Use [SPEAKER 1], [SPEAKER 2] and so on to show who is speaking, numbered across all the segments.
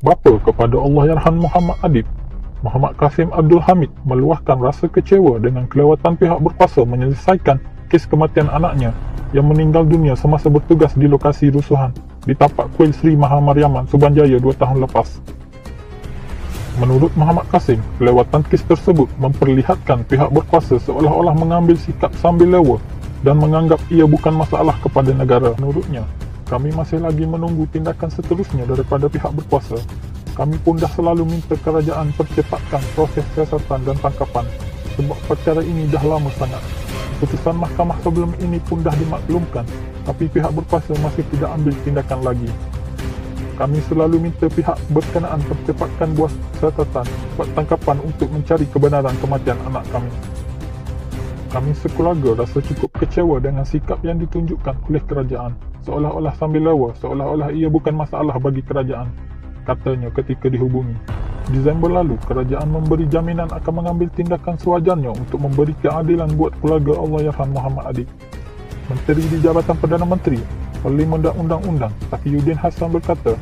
[SPEAKER 1] Bapa kepada Allahyarham Muhammad Adib, Muhammad Kasim Abdul Hamid meluahkan rasa kecewa dengan kelewatan pihak berkuasa menyelesaikan kes kematian anaknya yang meninggal dunia semasa bertugas di lokasi rusuhan di tapak kuil Sri Maha Mariaman Subanjaya 2 tahun lepas. Menurut Muhammad Kasim, kelewatan kes tersebut memperlihatkan pihak berkuasa seolah-olah mengambil sikap sambil lewa dan menganggap ia bukan masalah kepada negara. Menurutnya, kami masih lagi menunggu tindakan seterusnya daripada pihak berkuasa. Kami pun dah selalu minta kerajaan percepatkan proses siasatan dan tangkapan sebab perkara ini dah lama sangat. Keputusan mahkamah sebelum ini pun dah dimaklumkan, tapi pihak berkuasa masih tidak ambil tindakan lagi. Kami selalu minta pihak berkenaan percepatkan buat siasatan, buat tangkapan untuk mencari kebenaran kematian anak kami. Kami sekeluarga rasa cukup kecewa dengan sikap yang ditunjukkan oleh kerajaan, seolah-olah sambil lewa, seolah-olah ia bukan masalah bagi kerajaan, katanya ketika dihubungi. Disember lalu, kerajaan memberi jaminan akan mengambil tindakan sewajarnya untuk memberi keadilan buat keluarga Allahyarham Muhammad Adib. Menteri di Jabatan Perdana Menteri, Parlimen dan Undang-Undang, Taqiyuddin Hassan berkata,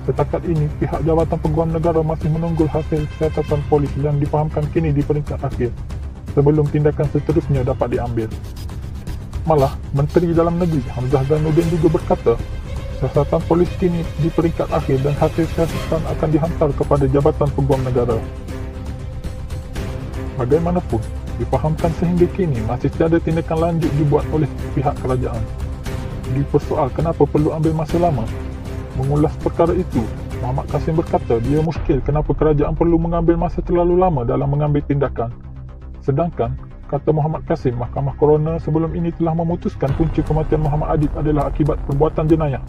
[SPEAKER 1] setakat ini pihak Jabatan Peguam Negara masih menunggu hasil siasatan polis yang difahamkan kini di peringkat akhir sebelum tindakan seterusnya dapat diambil. Malah, Menteri Dalam Negeri Hamzah Zainuddin juga berkata, siasatan polis kini di peringkat akhir dan hasil siasatan akan dihantar kepada Jabatan Peguam Negara. Bagaimanapun, difahamkan sehingga kini masih tiada tindakan lanjut dibuat oleh pihak kerajaan. Dipersoal kenapa perlu ambil masa lama mengulas perkara itu, Muhammad Kasim berkata dia muskil kenapa kerajaan perlu mengambil masa terlalu lama dalam mengambil tindakan. Sedangkan, kata Muhammad Kasim, Mahkamah Coroner sebelum ini telah memutuskan punca kematian Muhammad Adib adalah akibat perbuatan jenayah.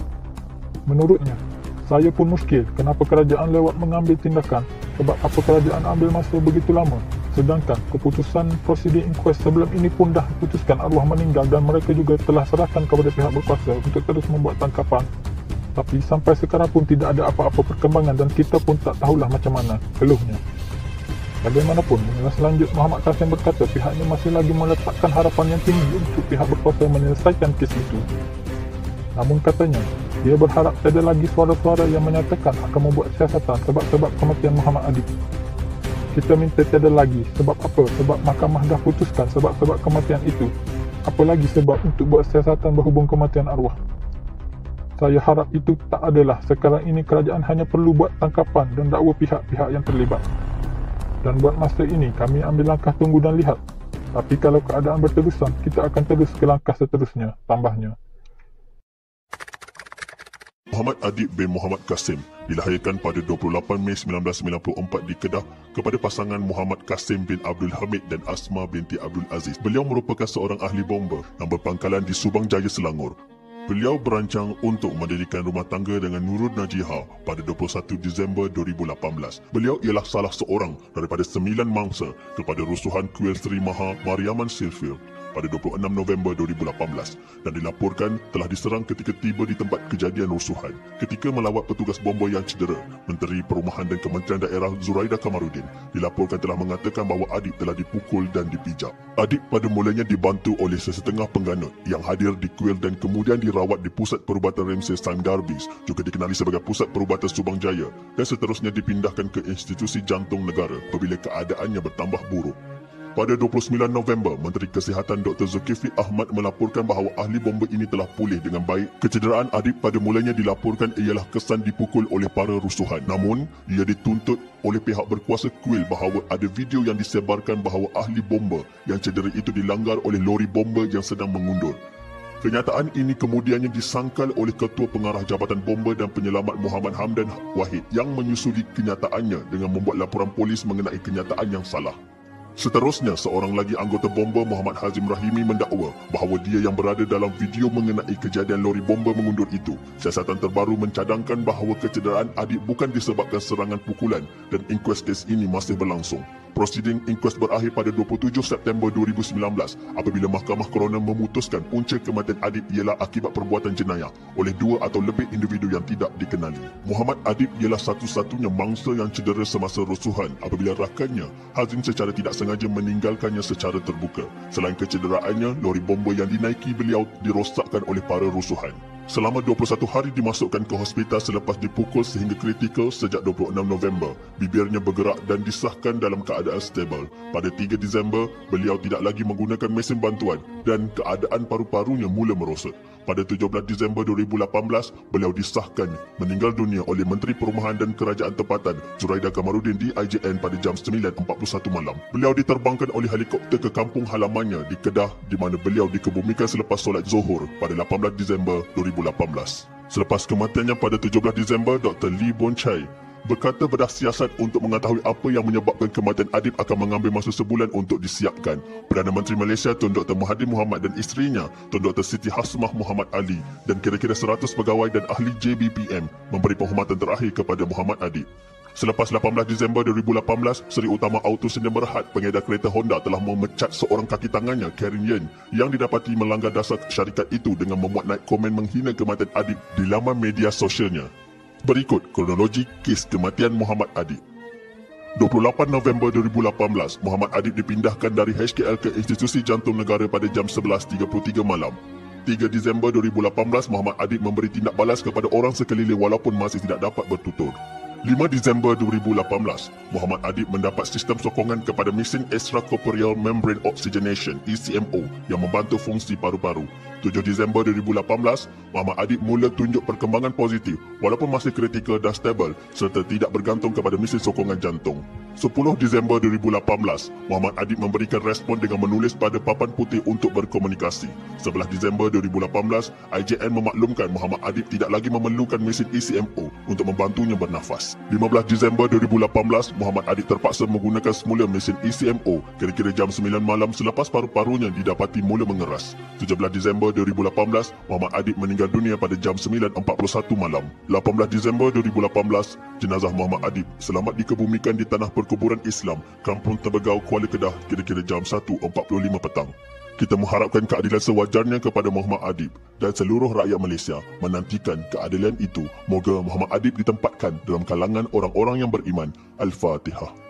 [SPEAKER 1] Menurutnya, saya pun muskil kenapa kerajaan lewat mengambil tindakan sebab apa kerajaan ambil masa begitu lama. Sedangkan keputusan prosedur inquest sebelum ini pun dah putuskan arwah meninggal dan mereka juga telah serahkan kepada pihak berkuasa untuk terus membuat tangkapan. Tapi sampai sekarang pun tidak ada apa-apa perkembangan dan kita pun tak tahulah macam mana, keluhnya. Bagaimanapun, mengulas lanjut, Muhammad Kasim berkata pihaknya masih lagi meletakkan harapan yang tinggi untuk pihak berkuasa menyelesaikan kes itu. Namun katanya, dia berharap tiada lagi suara-suara yang menyatakan akan membuat siasatan sebab-sebab kematian Muhammad Adib. Kita minta tiada lagi. Sebab apa? Sebab mahkamah dah putuskan sebab-sebab kematian itu. Apa lagi sebab untuk buat siasatan berhubung kematian arwah? Saya harap itu tak adalah. Sekarang ini kerajaan hanya perlu buat tangkapan dan dakwa pihak-pihak yang terlibat. Dan buat masa ini, kami ambil langkah tunggu dan lihat. Tapi kalau keadaan berterusan, kita akan terus ke langkah seterusnya, tambahnya.
[SPEAKER 2] Muhammad Adib bin Muhammad Kasim dilahirkan pada 28 Mei 1994 di Kedah kepada pasangan Muhammad Kasim bin Abdul Hamid dan Asma binti Abdul Aziz. Beliau merupakan seorang ahli bomba yang berpangkalan di Subang Jaya, Selangor. Beliau berancang untuk mendirikan rumah tangga dengan Nurul Najiha pada 21 Disember 2018. Beliau ialah salah seorang daripada 9 mangsa kepada rusuhan kuil Sri Maha Mariaman Silfield pada 26 November 2018 dan dilaporkan telah diserang ketika tiba di tempat kejadian rusuhan. Ketika melawat petugas bomba yang cedera, Menteri Perumahan dan Kementerian Daerah Zuraida Kamarudin dilaporkan telah mengatakan bahawa Adib telah dipukul dan dipijak. Adib pada mulanya dibantu oleh sesetengah pengganut yang hadir di kuil dan kemudian dirawat di Pusat Perubatan Ramsay Sime Darbies, juga dikenali sebagai Pusat Perubatan Subang Jaya, dan seterusnya dipindahkan ke Institusi Jantung Negara apabila keadaannya bertambah buruk. Pada 29 November, Menteri Kesihatan Dr. Zulkifli Ahmad melaporkan bahawa ahli bomba ini telah pulih dengan baik. Kecederaan Adib pada mulanya dilaporkan ialah kesan dipukul oleh para rusuhan. Namun, ia dituntut oleh pihak berkuasa kuil bahawa ada video yang disebarkan bahawa ahli bomba yang cedera itu dilanggar oleh lori bomba yang sedang mengundur. Kenyataan ini kemudiannya disangkal oleh Ketua Pengarah Jabatan Bomba dan Penyelamat Muhammad Hamdan Wahid yang menyusuli kenyataannya dengan membuat laporan polis mengenai kenyataan yang salah. Seterusnya, seorang lagi anggota bomba Muhammad Hazim Rahimi mendakwa bahawa dia yang berada dalam video mengenai kejadian lori bomba mengundur itu. Siasatan terbaru mencadangkan bahawa kecederaan Adib bukan disebabkan serangan pukulan dan inquest kes ini masih berlangsung. Prosiding inquest berakhir pada 27 September 2019 apabila Mahkamah Coroner memutuskan punca kematian Adib ialah akibat perbuatan jenayah oleh 2 atau lebih individu yang tidak dikenali. Muhammad Adib ialah satu-satunya mangsa yang cedera semasa rusuhan apabila rakannya Hazim secara tidak sengaja meninggalkannya secara terbuka. Selain kecederaannya, lori bomba yang dinaiki beliau dirosakkan oleh para rusuhan. Selama 21 hari dimasukkan ke hospital selepas dipukul sehingga kritikal sejak 26 November. Bibirnya bergerak dan disahkan dalam keadaan stabil. Pada 3 Disember, beliau tidak lagi menggunakan mesin bantuan dan keadaan paru-parunya mula merosot. Pada 17 Disember 2018, beliau disahkan meninggal dunia oleh Menteri Perumahan dan Kerajaan Tempatan Zuraida Kamarudin di IJN pada jam 9.41 malam. Beliau diterbangkan oleh helikopter ke kampung halamannya di Kedah di mana beliau dikebumikan selepas solat Zuhur pada 18 Disember 2018. Selepas kematiannya pada 17 Disember, Dr. Lee Boon Chye berkata bedah siasat untuk mengetahui apa yang menyebabkan kematian Adib akan mengambil masa sebulan untuk disiapkan. Perdana Menteri Malaysia Tun Dr. Mahathir Mohamad dan isterinya Tun Dr. Siti Hasmah Muhammad Ali dan kira-kira 100 pegawai dan ahli JBPM memberi penghormatan terakhir kepada Muhammad Adib. Selepas 18 Disember 2018, Seri Utama Auto Sdn Bhd pengedar kereta Honda telah memecat seorang kaki tangannya, Karen Yen, yang didapati melanggar dasar syarikat itu dengan memuat naik komen menghina kematian Adib di laman media sosialnya. Berikut kronologi kes kematian Muhammad Adib. 28 November 2018, Muhammad Adib dipindahkan dari HKL ke Institusi Jantung Negara pada jam 11.33 malam. 3 Disember 2018, Muhammad Adib memberi tindak balas kepada orang sekeliling walaupun masih tidak dapat bertutur. 5 Disember 2018, Muhammad Adib mendapat sistem sokongan kepada mesin Extracorporeal Membrane Oxygenation (ECMO) yang membantu fungsi paru-paru. 7 Disember 2018, Muhammad Adib mula tunjuk perkembangan positif walaupun masih kritikal dan stabil serta tidak bergantung kepada mesin sokongan jantung. 10 Disember 2018, Muhammad Adib memberikan respon dengan menulis pada papan putih untuk berkomunikasi. 11 Disember 2018, IJN memaklumkan Muhammad Adib tidak lagi memerlukan mesin ECMO untuk membantunya bernafas. 15 Disember 2018, Muhammad Adib terpaksa menggunakan semula mesin ECMO kira-kira jam 9 malam selepas paru-parunya didapati mula mengeras. 17 Disember 2018, Muhammad Adib meninggal dunia pada jam 9.41 malam. 18 Disember 2018, jenazah Muhammad Adib selamat dikebumikan di Tanah Perkuburan Islam, Kampung Tembagau, Kuala Kedah kira-kira jam 1.45 petang. Kita mengharapkan keadilan sewajarnya kepada Muhammad Adib dan seluruh rakyat Malaysia menantikan keadilan itu. Moga Muhammad Adib ditempatkan dalam kalangan orang-orang yang beriman. Al-Fatihah.